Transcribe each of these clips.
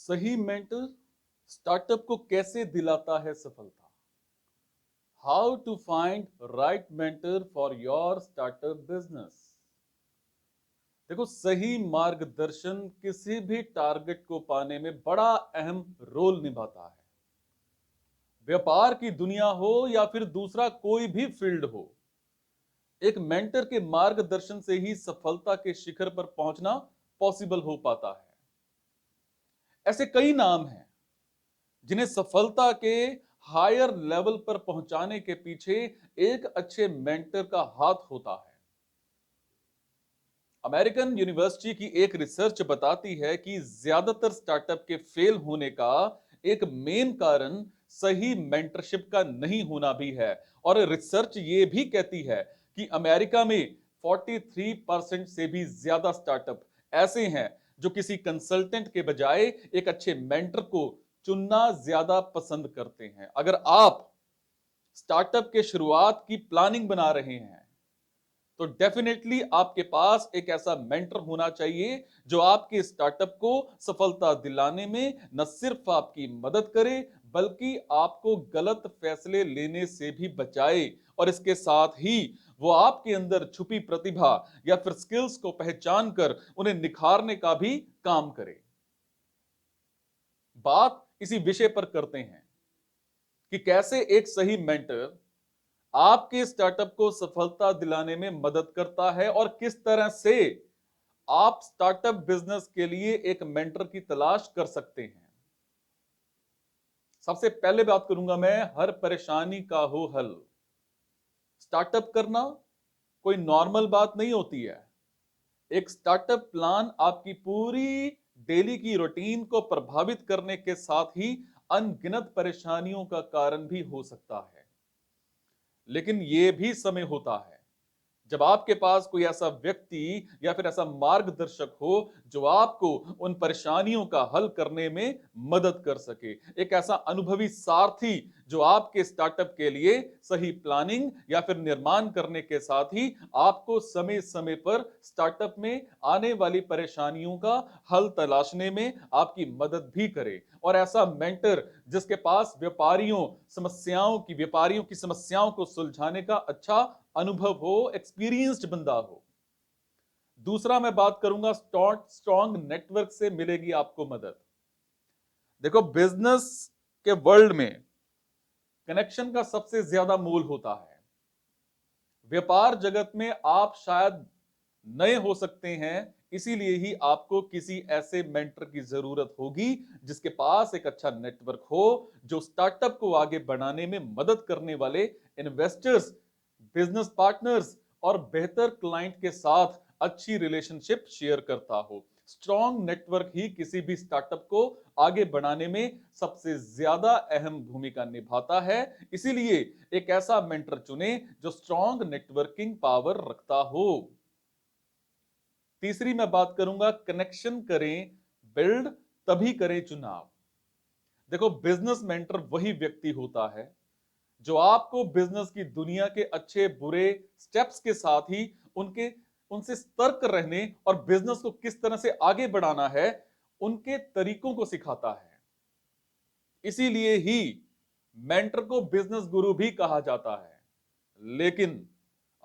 सही mentor startup को कैसे दिलाता है सफलता? How to find right mentor for your startup business. देखो, सही मार्गदर्शन किसी भी टारगेट को पाने में बड़ा अहम रोल निभाता है। व्यापार की दुनिया हो या फिर दूसरा कोई भी फील्ड हो, एक मेंटर के मार्गदर्शन से ही सफलता के शिखर पर पहुंचना पॉसिबल हो पाता है। ऐसे कई नाम हैं जिन्हें सफलता के हायर लेवल पर पहुंचाने के पीछे एक अच्छे मेंटर का हाथ होता है। अमेरिकन यूनिवर्सिटी की एक रिसर्च बताती है कि ज्यादातर स्टार्टअप के फेल होने का एक मेन कारण सही मेंटरशिप का नहीं होना भी है। और रिसर्च ये भी कहती है कि अमेरिका में 43% से भी ज्यादा स्टार्टअप ऐसे हैं जो किसी कंसल्टेंट के बजाय एक अच्छे मेंटर को चुनना ज्यादा पसंद करते हैं। अगर आप स्टार्टअप के शुरुआत की प्लानिंग बना रहे हैं तो डेफिनेटली आपके पास एक ऐसा मेंटर होना चाहिए जो आपके स्टार्टअप को सफलता दिलाने में न सिर्फ आपकी मदद करे बल्कि आपको गलत फैसले लेने से भी बचाए, और इसके साथ ही वो आपके अंदर छुपी प्रतिभा या फिर स्किल्स को पहचान कर उन्हें निखारने का भी काम करे। बात इसी विषय पर करते हैं कि कैसे एक सही मेंटर आपके स्टार्टअप को सफलता दिलाने में मदद करता है और किस तरह से आप स्टार्टअप बिजनेस के लिए एक मेंटर की तलाश कर सकते हैं। सबसे पहले बात करूंगा मैं, हर परेशानी का हो हल। स्टार्टअप करना कोई नॉर्मल बात नहीं होती है। एक स्टार्टअप प्लान आपकी पूरी डेली की रूटीन को प्रभावित करने के साथ ही अनगिनत परेशानियों का कारण भी हो सकता है। लेकिन यह भी समय होता है जब आपके पास कोई ऐसा व्यक्ति या फिर ऐसा मार्गदर्शक हो जो आपको उन परेशानियों का हल करने में मदद कर सके। एक ऐसा अनुभवी सारथी जो आपके स्टार्टअप के लिए सही प्लानिंग या फिर निर्माण करने के साथ ही आपको समय समय पर स्टार्टअप में आने वाली परेशानियों का हल तलाशने में आपकी मदद भी करे। और ऐसा मेंटर जिसके पास व्यापारियों की समस्याओं को सुलझाने का अच्छा अनुभव हो, एक्सपीरियंस्ड बंदा हो। दूसरा मैं बात करूंगा, स्ट्रॉन्ग नेटवर्क से मिलेगी आपको मदद। देखो, बिजनेस के वर्ल्ड में कनेक्शन का सबसे ज्यादा मूल होता है। व्यापार जगत में आप शायद नए हो सकते हैं, इसीलिए ही आपको किसी ऐसे मेंटर की जरूरत होगी जिसके पास एक अच्छा नेटवर्क हो, जो स्टार्टअप को आगे बढ़ाने में मदद करने वाले इन्वेस्टर्स, बिजनेस पार्टनर्स और बेहतर क्लाइंट के साथ अच्छी रिलेशनशिप शेयर करता हो। स्ट्रॉन्ग नेटवर्क ही किसी भी स्टार्टअप को आगे बढ़ाने में सबसे ज्यादा अहम भूमिका निभाता है। इसीलिए एक ऐसा मेंटर चुने जो स्ट्रॉन्ग नेटवर्किंग पावर रखता हो। तीसरी मैं बात करूंगा, कनेक्शन करें बिल्ड, तभी करें चुनाव। देखो, बिजनेस मेंटर वही व्यक्ति होता है जो आपको बिजनेस की दुनिया के अच्छे बुरे स्टेप्स के साथ ही उनके उनसे सतर्क रहने और बिजनेस को किस तरह से आगे बढ़ाना है, उनके तरीकों को सिखाता है। इसीलिए ही मेंटर को बिजनेस गुरु भी कहा जाता है। लेकिन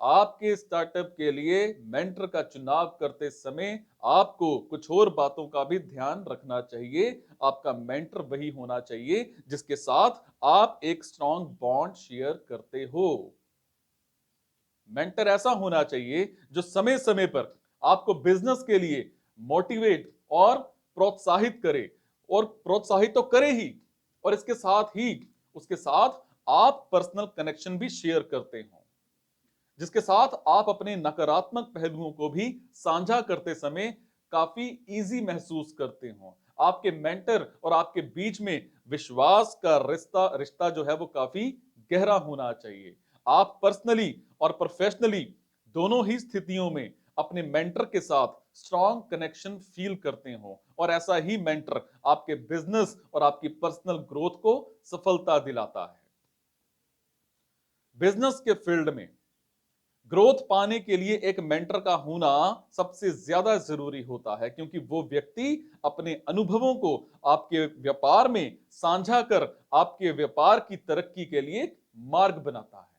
आपके स्टार्टअप के लिए मेंटर का चुनाव करते समय आपको कुछ और बातों का भी ध्यान रखना चाहिए। आपका मेंटर वही होना चाहिए जिसके साथ आप एक स्ट्रॉन्ग बॉन्ड शेयर करते हो। मेंटर ऐसा होना चाहिए जो समय समय पर आपको बिजनेस के लिए मोटिवेट और प्रोत्साहित करे, और प्रोत्साहित तो करे ही, और इसके साथ ही उसके साथ आप पर्सनल कनेक्शन भी शेयर करते हो, जिसके साथ आप अपने नकारात्मक पहलुओं को भी साझा करते समय काफी इजी महसूस करते हो। आपके मेंटर और आपके बीच में विश्वास का रिश्ता रिश्ता जो है वो काफी गहरा होना चाहिए। आप पर्सनली और प्रोफेशनली दोनों ही स्थितियों में अपने मेंटर के साथ स्ट्रॉन्ग कनेक्शन फील करते हो, और ऐसा ही मेंटर आपके बिजनेस और आपकी पर्सनल ग्रोथ को सफलता दिलाता है। बिजनेस के फील्ड में ग्रोथ पाने के लिए एक मेंटर का होना सबसे ज्यादा जरूरी होता है, क्योंकि वो व्यक्ति अपने अनुभवों को आपके व्यापार में साझा कर आपके व्यापार की तरक्की के लिए मार्ग बनाता है।